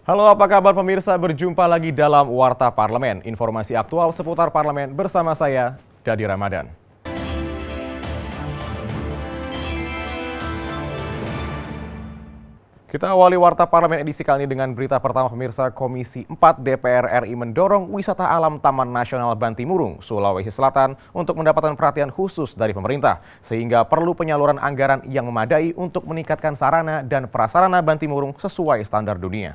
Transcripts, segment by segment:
Halo, apa kabar pemirsa? Berjumpa lagi dalam Warta Parlemen. Informasi aktual seputar parlemen bersama saya, Dadi Ramadan. Kita awali Warta Parlemen edisi kali ini dengan berita pertama pemirsa. Komisi 4 DPR RI mendorong wisata alam Taman Nasional Bantimurung, Sulawesi Selatan untuk mendapatkan perhatian khusus dari pemerintah. Sehingga perlu penyaluran anggaran yang memadai untuk meningkatkan sarana dan prasarana Bantimurung sesuai standar dunia.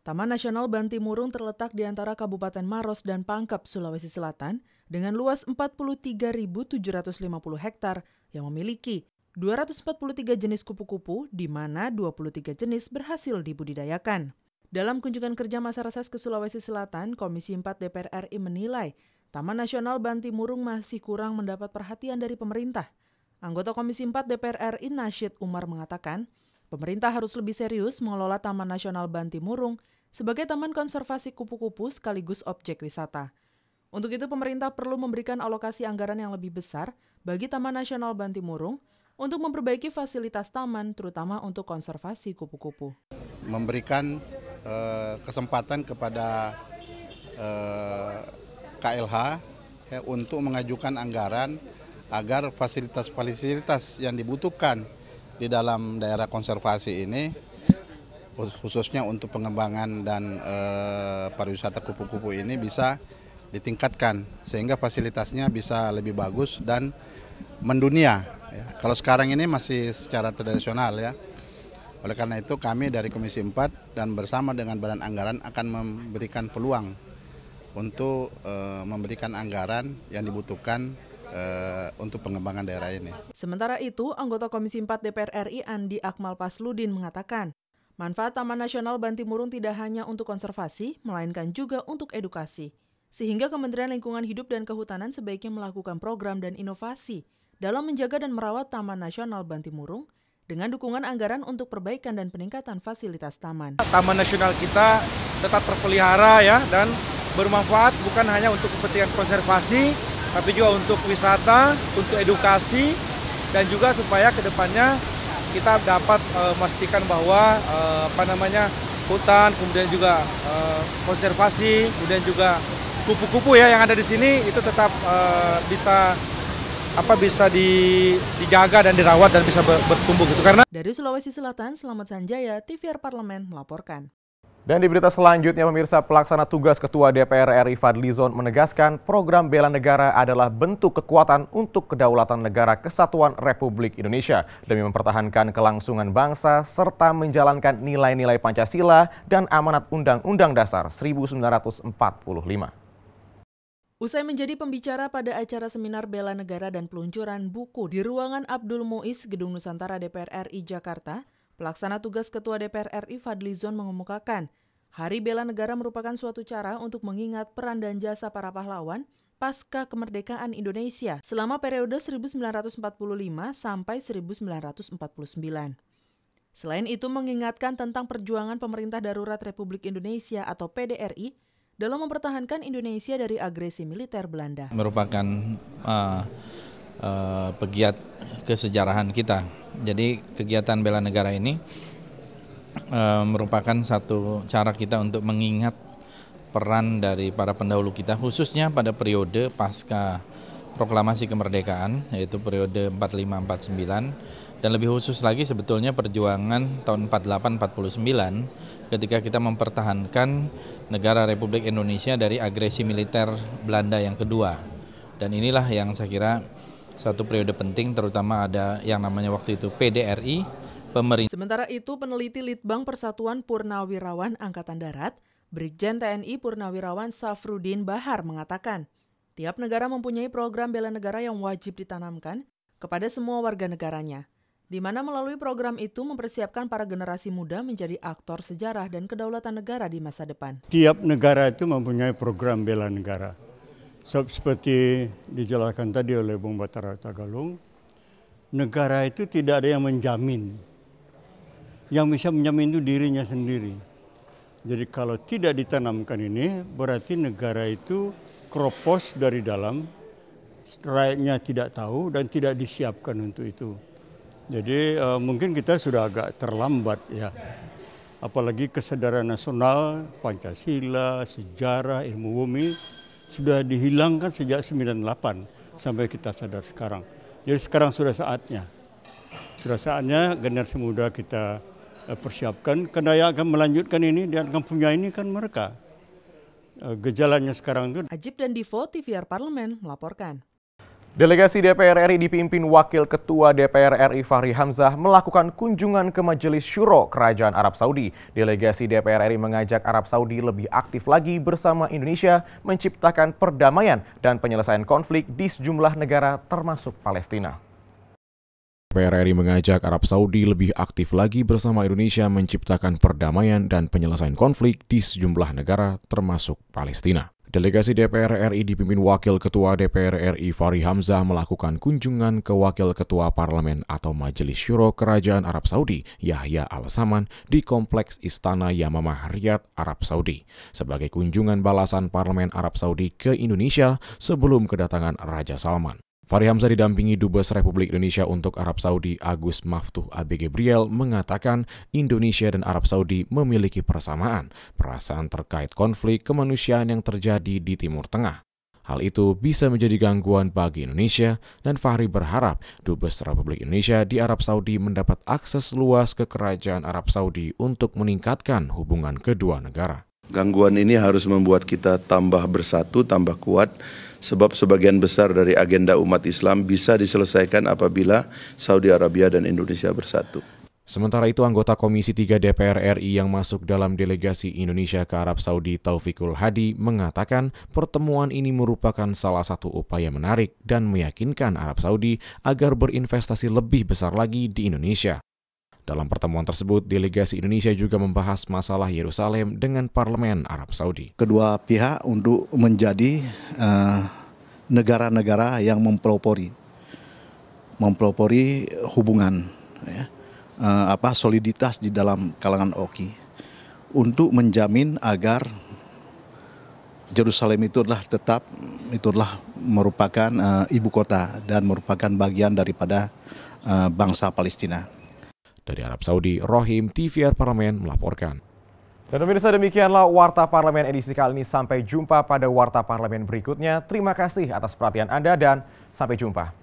Taman Nasional Bantimurung terletak di antara Kabupaten Maros dan Pangkep, Sulawesi Selatan dengan luas 43.750 hektar yang memiliki 243 jenis kupu-kupu di mana 23 jenis berhasil dibudidayakan. Dalam kunjungan kerja masa reses ke Sulawesi Selatan, Komisi 4 DPR RI menilai Taman Nasional Bantimurung masih kurang mendapat perhatian dari pemerintah. Anggota Komisi 4 DPR RI Nasyid Umar mengatakan, pemerintah harus lebih serius mengelola Taman Nasional Bantimurung sebagai taman konservasi kupu-kupu sekaligus objek wisata. Untuk itu pemerintah perlu memberikan alokasi anggaran yang lebih besar bagi Taman Nasional Bantimurung untuk memperbaiki fasilitas taman, terutama untuk konservasi kupu-kupu. Memberikan kesempatan kepada KLH untuk mengajukan anggaran agar fasilitas-fasilitas yang dibutuhkan di dalam daerah konservasi ini, khususnya untuk pengembangan dan pariwisata kupu-kupu ini bisa ditingkatkan sehingga fasilitasnya bisa lebih bagus dan mendunia. Ya, kalau sekarang ini masih secara tradisional ya. Oleh karena itu kami dari Komisi 4 dan bersama dengan Badan Anggaran akan memberikan peluang untuk memberikan anggaran yang dibutuhkan untuk pengembangan daerah ini. Sementara itu, anggota Komisi 4 DPR RI Andi Akmal Pasludin mengatakan, manfaat Taman Nasional Bantimurung tidak hanya untuk konservasi, melainkan juga untuk edukasi. Sehingga Kementerian Lingkungan Hidup dan Kehutanan sebaiknya melakukan program dan inovasi dalam menjaga dan merawat Taman Nasional Bantimurung dengan dukungan anggaran untuk perbaikan dan peningkatan fasilitas taman. Taman nasional kita tetap terpelihara ya dan bermanfaat bukan hanya untuk kepentingan konservasi, tapi juga untuk wisata, untuk edukasi, dan juga supaya kedepannya kita dapat memastikan bahwa hutan, kemudian juga konservasi, kemudian juga kupu-kupu ya yang ada di sini itu tetap bisa dijaga dan dirawat dan bisa bertumbuh gitu. Karena dari Sulawesi Selatan, Selamat Sanjaya, TVR Parlemen melaporkan. Dan di berita selanjutnya pemirsa, pelaksana tugas Ketua DPR RI Fadlizon menegaskan program bela negara adalah bentuk kekuatan untuk kedaulatan negara kesatuan Republik Indonesia demi mempertahankan kelangsungan bangsa serta menjalankan nilai-nilai Pancasila dan amanat Undang-Undang Dasar 1945. Usai menjadi pembicara pada acara seminar bela negara dan peluncuran buku di ruangan Abdul Muiz, Gedung Nusantara DPR RI Jakarta, pelaksana tugas Ketua DPR RI Fadlizon mengemukakan, Hari Bela Negara merupakan suatu cara untuk mengingat peran dan jasa para pahlawan pasca kemerdekaan Indonesia selama periode 1945 sampai 1949. Selain itu mengingatkan tentang perjuangan Pemerintah Darurat Republik Indonesia atau PDRI dalam mempertahankan Indonesia dari agresi militer Belanda. Merupakan pegiat kesejarahan kita. Jadi kegiatan bela negara ini merupakan satu cara kita untuk mengingat peran dari para pendahulu kita, khususnya pada periode pasca proklamasi kemerdekaan, yaitu periode 45-49, dan lebih khusus lagi sebetulnya perjuangan tahun 48-49 ketika kita mempertahankan negara Republik Indonesia dari agresi militer Belanda yang kedua. Dan inilah yang saya kira satu periode penting, terutama ada yang namanya waktu itu PDRI, pemerintah. Sementara itu, peneliti Litbang Persatuan Purnawirawan Angkatan Darat, Brigjen TNI Purnawirawan Safrudin Bahar mengatakan, tiap negara mempunyai program bela negara yang wajib ditanamkan kepada semua warga negaranya, di mana melalui program itu mempersiapkan para generasi muda menjadi aktor sejarah dan kedaulatan negara di masa depan. Tiap negara itu mempunyai program bela negara. Seperti dijelaskan tadi oleh Bung Batara Tagalung, negara itu tidak ada yang menjamin. Yang bisa menjamin itu dirinya sendiri. Jadi kalau tidak ditanamkan ini, berarti negara itu kropos dari dalam, rakyatnya tidak tahu dan tidak disiapkan untuk itu. Jadi mungkin kita sudah agak terlambat ya apalagi kesadaran nasional, Pancasila, sejarah, ilmu bumi sudah dihilangkan sejak 98 sampai kita sadar sekarang. Jadi sekarang sudah saatnya generasi muda kita persiapkan, karena yang akan melanjutkan ini dan akan punya ini kan mereka. Gejalanya sekarang itu. Ajib dan Divo, TVR Parlemen melaporkan. Delegasi DPR RI dipimpin Wakil Ketua DPR RI Fahri Hamzah melakukan kunjungan ke Majelis Syuro Kerajaan Arab Saudi. Delegasi DPR RI mengajak Arab Saudi lebih aktif lagi bersama Indonesia menciptakan perdamaian dan penyelesaian konflik di sejumlah negara termasuk Palestina. DPR RI mengajak Arab Saudi lebih aktif lagi bersama Indonesia menciptakan perdamaian dan penyelesaian konflik di sejumlah negara termasuk Palestina. Delegasi DPR RI dipimpin Wakil Ketua DPR RI Fahri Hamzah melakukan kunjungan ke Wakil Ketua Parlemen atau Majelis Syuro Kerajaan Arab Saudi, Yahya Al-Saman, di Kompleks Istana Yamamah Riyadh, Arab Saudi, sebagai kunjungan balasan Parlemen Arab Saudi ke Indonesia sebelum kedatangan Raja Salman. Fahri Hamzah didampingi Dubes Republik Indonesia untuk Arab Saudi Agus Maftuh AB Gabriel mengatakan Indonesia dan Arab Saudi memiliki persamaan perasaan terkait konflik kemanusiaan yang terjadi di Timur Tengah. Hal itu bisa menjadi gangguan bagi Indonesia dan Fahri berharap Dubes Republik Indonesia di Arab Saudi mendapat akses luas ke Kerajaan Arab Saudi untuk meningkatkan hubungan kedua negara. Gangguan ini harus membuat kita tambah bersatu, tambah kuat, sebab sebagian besar dari agenda umat Islam bisa diselesaikan apabila Saudi Arabia dan Indonesia bersatu. Sementara itu, anggota Komisi 3 DPR RI yang masuk dalam delegasi Indonesia ke Arab Saudi, Taufikul Hadi, mengatakan pertemuan ini merupakan salah satu upaya menarik dan meyakinkan Arab Saudi agar berinvestasi lebih besar lagi di Indonesia. Dalam pertemuan tersebut, delegasi Indonesia juga membahas masalah Yerusalem dengan Parlemen Arab Saudi. Kedua pihak untuk menjadi negara-negara yang mempelopori hubungan, ya, soliditas di dalam kalangan OKI untuk menjamin agar Yerusalem itu adalah merupakan ibu kota dan merupakan bagian daripada bangsa Palestina. Dari Arab Saudi, Rohim, TVR Parlemen melaporkan. Dan pemirsa, demikianlah Warta Parlemen edisi kali ini. Sampai jumpa pada Warta Parlemen berikutnya. Terima kasih atas perhatian Anda dan sampai jumpa.